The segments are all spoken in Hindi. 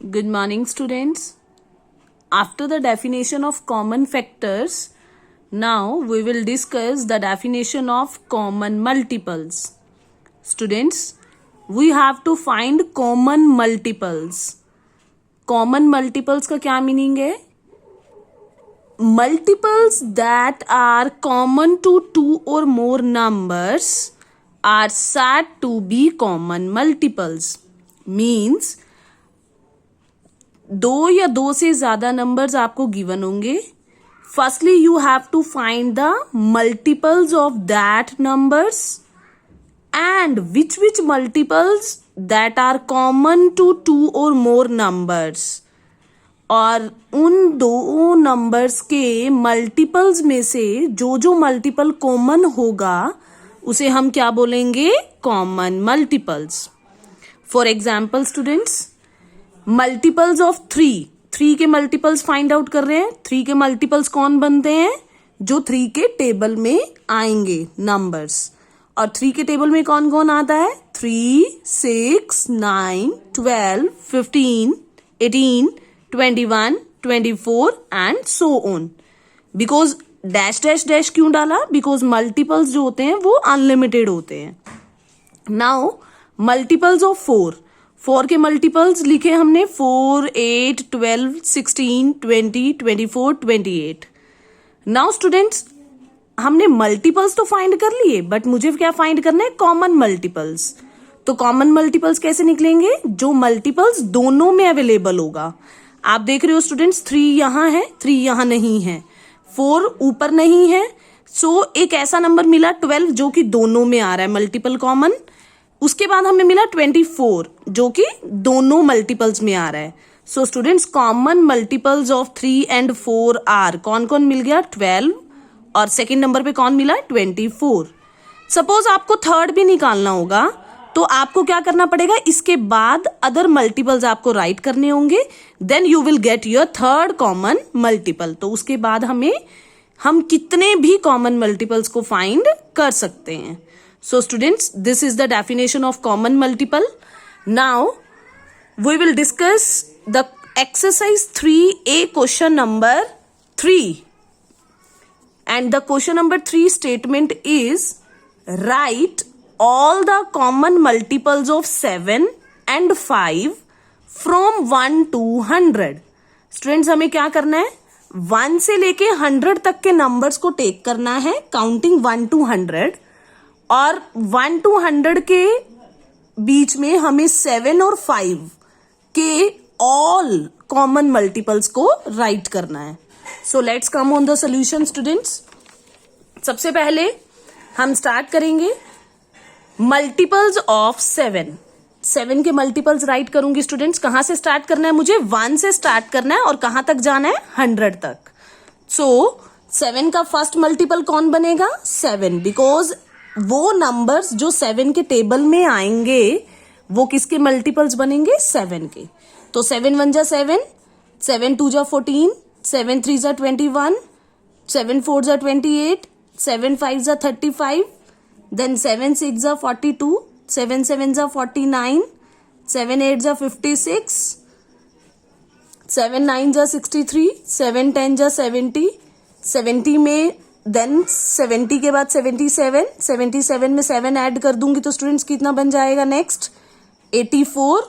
Good morning, students. After the definition of common factors, now we will discuss the definition of common multiples. Students, we have to find common multiples. Common multiples का क्या मीनिंग है? Multiples that are common to two or more numbers are said to be common multiples. Means दो या दो से ज्यादा नंबर्स आपको गिवन होंगे. Firstly you have to find the multiples of that numbers and which multiples that are common to two और मोर नंबर्स. और उन दो नंबर्स के मल्टीपल्स में से जो मल्टीपल कॉमन होगा उसे हम क्या बोलेंगे? Common multiples. For example students, multiples of three के मल्टीपल्स फाइंड आउट कर रहे हैं. थ्री के मल्टीपल्स कौन बनते हैं? जो थ्री के टेबल में आएंगे नंबर्स. और थ्री के टेबल में कौन कौन आता है? 3, 6, 9, 12, 15, 18, 21, 24 and so on. Because dash dash dash क्यों डाला? बिकॉज मल्टीपल्स जो होते हैं वो अनलिमिटेड होते हैं. नाउ मल्टीपल्स ऑफ 4 के मल्टीपल्स लिखे हमने 4, 8, 12, 16, 20, 24, 28. नाउ स्टूडेंट्स, हमने मल्टीपल्स तो फाइंड कर लिए, बट मुझे क्या फाइंड करना है? Common multiples. तो कॉमन मल्टीपल्स कैसे निकलेंगे? जो मल्टीपल्स दोनों में अवेलेबल होगा. आप देख रहे हो स्टूडेंट्स, 3 यहाँ है, 3 यहाँ नहीं है, 4 ऊपर नहीं है. सो एक ऐसा नंबर मिला 12 जो कि दोनों में आ रहा है, मल्टीपल कॉमन. उसके बाद हमें मिला 24 जो कि दोनों मल्टीपल्स में आ रहा है. So students, common multiples of 3 and 4 are कौन कौन मिल गया? 12. और सेकेंड नंबर पे कौन मिला? 24. सपोज आपको थर्ड भी निकालना होगा तो आपको क्या करना पड़ेगा? इसके बाद अदर मल्टीपल्स आपको राइट करने होंगे. Then you will get your third common multiple. तो उसके बाद हम कितने भी कॉमन मल्टीपल्स को फाइंड कर सकते हैं. So students, this is the definition of common multiple. Now we will discuss the exercise 3A question number 3. And the question number 3 statement is, write all the common multiples of 7 and 5 from 1 to 100. Students, हमें क्या करना है? 1 से लेके 100 तक के नंबर्स को टेक करना है, काउंटिंग 1 to 100. और 1 to 100 के बीच में हमें 7 और 5 के ऑल कॉमन मल्टीपल्स को राइट करना है. So let's come on the solution students. सबसे पहले हम स्टार्ट करेंगे मल्टीपल्स ऑफ 7 के मल्टीपल्स राइट करूंगी स्टूडेंट्स. कहां से स्टार्ट करना है? मुझे 1 से स्टार्ट करना है और कहां तक जाना है? 100 तक. सो 7 का फर्स्ट मल्टीपल कौन बनेगा? 7. बिकॉज वो नंबर्स जो 7 के टेबल में आएंगे वो किसके मल्टीपल्स बनेंगे? 7 के. तो 7 1 जा 7, 7 2 जा 14, 7 3 जा 21, 7 4 जा 28, 7 5 जा 35, देन 7 6 जा 42, 7 7 जा 49, 7 8 जा 56, 7 9 जा 63, 7 10 जा 70, 70 में देन 70 के बाद 77, 77 में 7 ऐड कर दूंगी तो स्टूडेंट्स कितना बन जाएगा? नेक्स्ट 84.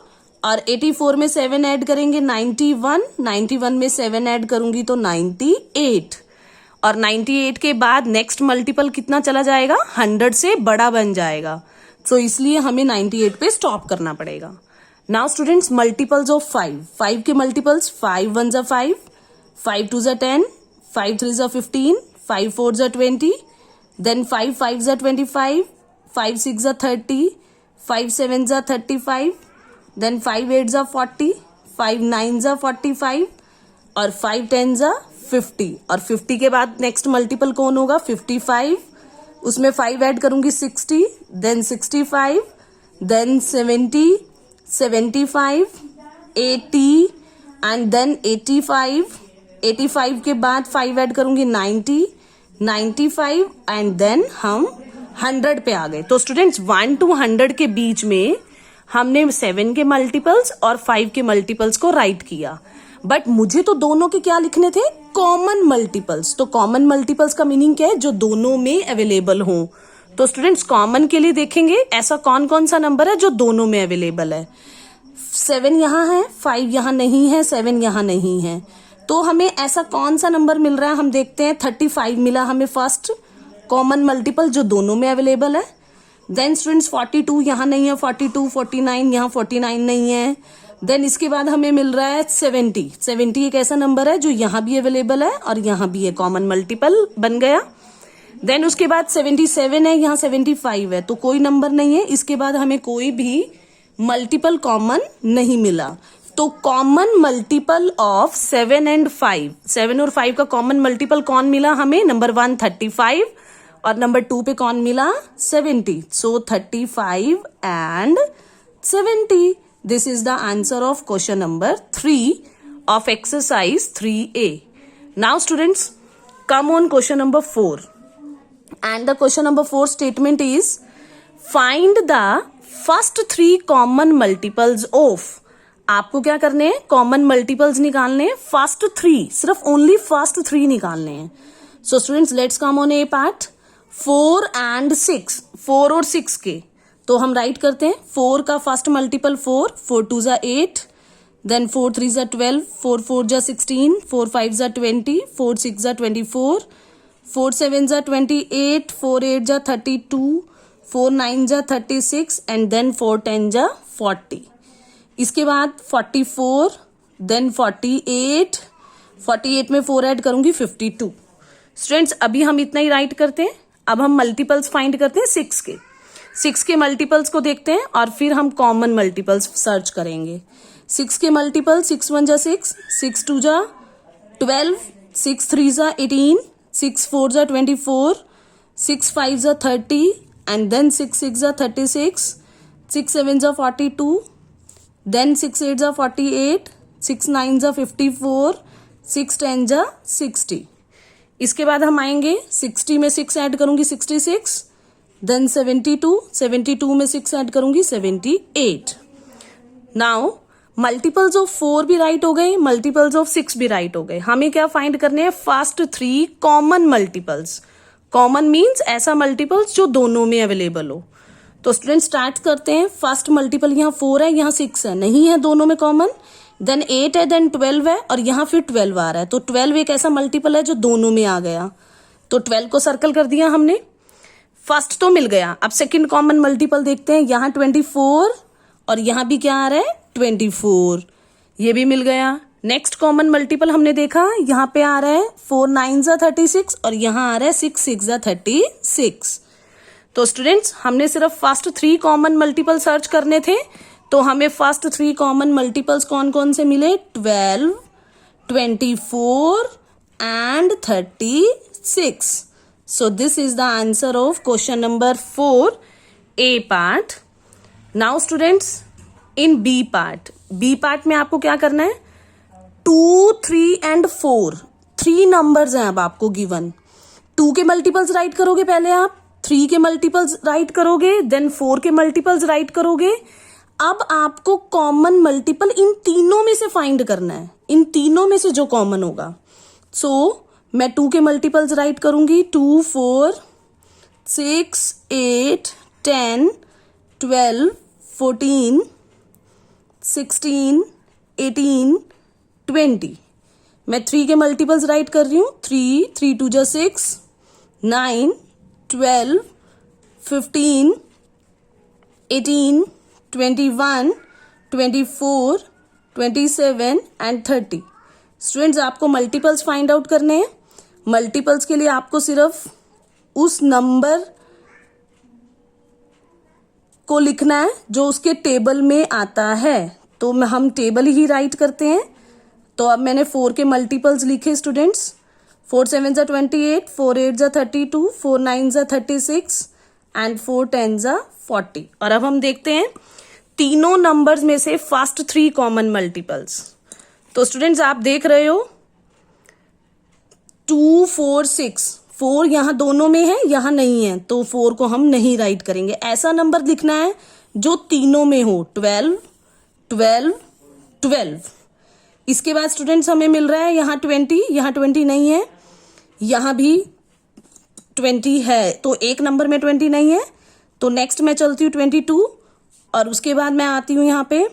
और 84 में 7 ऐड करेंगे 91, 91 में 7 ऐड करूंगी तो 98. और 98 के बाद नेक्स्ट मल्टीपल कितना चला जाएगा? 100 से बड़ा बन जाएगा. तो इसलिए हमें 98 पे स्टॉप करना पड़ेगा. नाउ स्टूडेंट्स, मल्टीपल्स ऑफ 5 के मल्टीपल्स 5 1 जा 5, 5 2 जा 10, 5 3 जा 15, 5 4 जा 20, then 5 5 जा 25, 5 6 जा 30, 5 7 जा 35, then 5 8 जा 40, 5 9 जा 45 और 5 10 जा 50. और 50 के बाद नेक्स्ट मल्टीपल कौन होगा? 55. उसमें 5 ऐड करूंगी 60, then 65, then 70, 75, 80 एंड देन 85. 85 के बाद 5 ऐड करूंगी 90, 95 एंड देन हम 100 पे आ गए. तो स्टूडेंट्स 1 to 100 के बीच में हमने 7 के मल्टीपल्स और 5 के मल्टीपल्स को राइट किया, बट मुझे तो दोनों के क्या लिखने थे, कॉमन मल्टीपल्स। तो कॉमन मल्टीपल्स का मीनिंग क्या है, जो दोनों में अवेलेबल हो। तो स्टूडेंट्स कॉमन के लिए देखेंगे ऐसा कौन कौन सा नंबर है जो दोनों में अवेलेबल है। 7 यहाँ है, 5 यहाँ नहीं है, 7 यहाँ नहीं है, तो हमें ऐसा कौन सा नंबर मिल रहा है, हम देखते हैं। 35 मिला हमें फर्स्ट कॉमन मल्टीपल जो दोनों में अवेलेबल है। देन स्टूडेंट्स 42 यहाँ नहीं है, 42, 49 यहाँ 49 नहीं है। देन इसके बाद हमें मिल रहा है 70 एक ऐसा नंबर है जो यहाँ भी अवेलेबल है और यहाँ भी है, कॉमन मल्टीपल बन गया। देन उसके बाद 77 है, यहाँ 75 है, तो कोई नंबर नहीं है। इसके बाद हमें कोई भी मल्टीपल कॉमन नहीं मिला। तो कॉमन मल्टीपल ऑफ 7 एंड 5, 7 और 5 का कॉमन मल्टीपल कौन मिला हमें, नंबर 1 35 और नंबर 2 पे कौन मिला, 70। सो 35 and 70, this is the answer of question number 3 of exercise 3A. Now students, come on question number 4. And the question number 4 statement is, find the first 3 common multiples of. आपको क्या करने हैं, कॉमन मल्टीपल्स निकालने हैं, फर्स्ट 3, सिर्फ ओनली फर्स्ट 3 निकालने हैं। So students let's come on A part. 4 and 6, 4 और 6 के, तो हम राइट करते हैं। 4 का फर्स्ट मल्टीपल 4, 4 2 जा 8, देन 4 3 जा 12, 4 4 जा 16, 4 5 जा 20, 4 6 जा 24, 4 7 जा 28, 4 8 जा 32, 4 9 जा 36 एंड देन 4 10 जा 40। इसके बाद 44, देन 48, 48 में 4 ऐड करूंगी 52। स्टूडेंट्स अभी हम इतना ही राइट करते हैं। अब हम मल्टीपल्स फाइंड करते हैं 6 के मल्टीपल्स को देखते हैं और फिर हम कॉमन मल्टीपल्स सर्च करेंगे। 6 के मल्टीपल 6 1 जा 6, 6 2 जा 12, 6 3 जा 18, 6 4 जा 24, 6 5 जा 30 एंड देन 6 6 जा 36, 6 7 जा 42, देन 6 8 जा 48, 6 9 जा 54, 6 10 जा 60। इसके बाद हम आएंगे 60 में 6 ऐड करूंगी 66, देन 72 में 6 ऐड करूंगी 78। नाउ मल्टीपल्स ऑफ 4 भी राइट हो गए, मल्टीपल्स ऑफ 6 भी राइट हो गए। हमें क्या फाइंड करने हैं, first 3 common multiples. Common means ऐसा मल्टीपल्स जो दोनों में अवेलेबल हो। तो स्टूडेंट स्टार्ट करते हैं। फर्स्ट मल्टीपल यहाँ 4 है, यहाँ 6 है, नहीं है दोनों में कॉमन। देन 8 है, देन 12 है और यहाँ फिर 12 आ रहा है। तो 12 एक ऐसा मल्टीपल है जो दोनों में आ गया, तो 12 को सर्कल कर दिया हमने। फर्स्ट तो मिल गया। अब सेकंड कॉमन मल्टीपल देखते हैं। यहाँ 24 और यहाँ भी क्या आ रहा है 24, ये भी मिल गया। नेक्स्ट कॉमन मल्टीपल हमने देखा, यहाँ पे आ रहा है 4 9 जा 36 और यहाँ आ रहा है 6 6 जा 36। तो स्टूडेंट्स हमने सिर्फ फर्स्ट 3 कॉमन मल्टीपल सर्च करने थे, तो हमें फर्स्ट 3 कॉमन मल्टीपल्स कौन कौन से मिले, 12, 24 and 36। So this is the answer of question number 4, A part. Now students, in B part में आपको क्या करना है, 2, 3 and 4, 3 नंबर्स हैं अब आपको गिवन। 2 के मल्टीपल्स राइट करोगे पहले आप, 3 के मल्टीपल्स राइट करोगे, देन 4 के मल्टीपल्स राइट करोगे। अब आपको कॉमन मल्टीपल इन तीनों में से फाइंड करना है, इन तीनों में से जो कॉमन होगा। सो मैं 2 के मल्टीपल्स राइट करूंगी, 2 4 6 8 10 12 14 16 18 20। मैं 3 के मल्टीपल्स राइट कर रही हूँ, 3 3 2 जा 6, 9 12 15 18 21 24 27 एंड 30। स्टूडेंट्स आपको मल्टीपल्स फाइंड आउट करने हैं। मल्टीपल्स के लिए आपको सिर्फ उस नंबर को लिखना है जो उसके टेबल में आता है, तो हम टेबल ही राइट करते हैं। तो अब मैंने 4 के मल्टीपल्स लिखे स्टूडेंट्स, 4 7 जा 28, 4 8 जा 32, 4 9 जा 36 एंड 4 10 जा 40। और अब हम देखते हैं तीनों नंबर्स में से फर्स्ट 3 कॉमन मल्टीपल्स। तो स्टूडेंट्स आप देख रहे हो 2 4 6, 4 यहाँ दोनों में है, यहाँ नहीं है, तो 4 को हम नहीं राइट करेंगे। ऐसा नंबर लिखना है जो तीनों में हो, 12, 12, 12। इसके बाद स्टूडेंट्स हमें मिल रहा है यहाँ 20, यहाँ 20 नहीं है, यहाँ भी 20 है, तो एक नंबर में 20 नहीं है, तो नेक्स्ट मैं चलती हूँ 22 और उसके बाद मैं आती हूँ यहाँ पे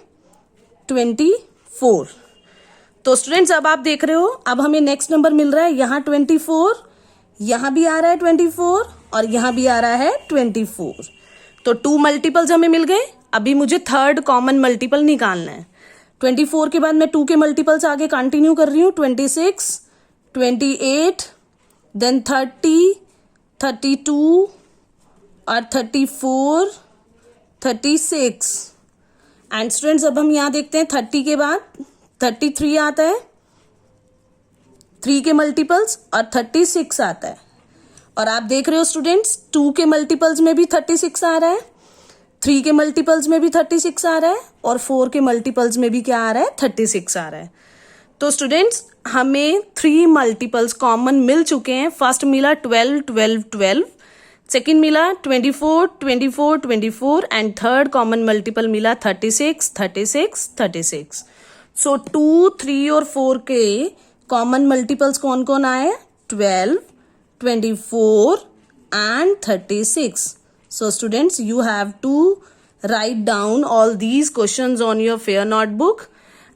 24। तो स्टूडेंट्स अब आप देख रहे हो, अब हमें नेक्स्ट नंबर मिल रहा है यहाँ 24, यहाँ भी आ रहा है 24 और यहाँ भी आ रहा है 24। तो 2 मल्टीपल्स हमें मिल गए। अभी मुझे थर्ड कॉमन मल्टीपल निकालना है। 24 के बाद मैं 2 के मल्टीपल्स आगे कंटिन्यू कर रही हूँ, 26, 28, देन 30, 32 और 34, 36। एंड स्टूडेंट्स अब हम यहाँ देखते हैं 30 के बाद 33 आता है, 3 के मल्टीपल्स और 36 आता है। और आप देख रहे हो स्टूडेंट्स 2 के मल्टीपल्स में भी 36 आ रहा है, 3 के मल्टीपल्स में भी 36 आ रहा है और 4 के मल्टीपल्स में भी क्या आ रहा है, 36 आ रहा है। तो स्टूडेंट्स हमें 3 मल्टीपल्स कॉमन मिल चुके हैं। फर्स्ट मिला 12, 12, 12, सेकेंड मिला 24, 24, 24 एंड थर्ड कॉमन मल्टीपल मिला 36, 36, 36। सो 2, 3 और 4 के कॉमन मल्टीपल्स कौन कौन आए, 12, 24 and 36. So students, you have to write down all these questions on your fair notebook,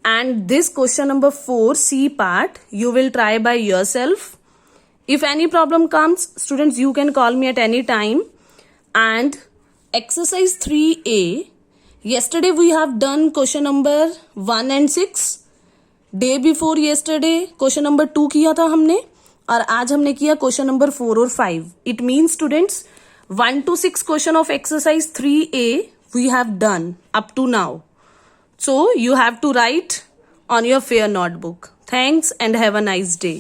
and this question number 4 C part you will try by yourself. If any problem comes, students, you can call me at any time. And exercise 3A, yesterday we have done question number 1 and 6. Day before yesterday question number 2 किया था हमने और आज हमने किया क्वेश्चन नंबर 4 और 5. It means students 1 to 6 question of exercise 3A we have done up to now. So you have to write on your fair notebook. Thanks and have a nice day.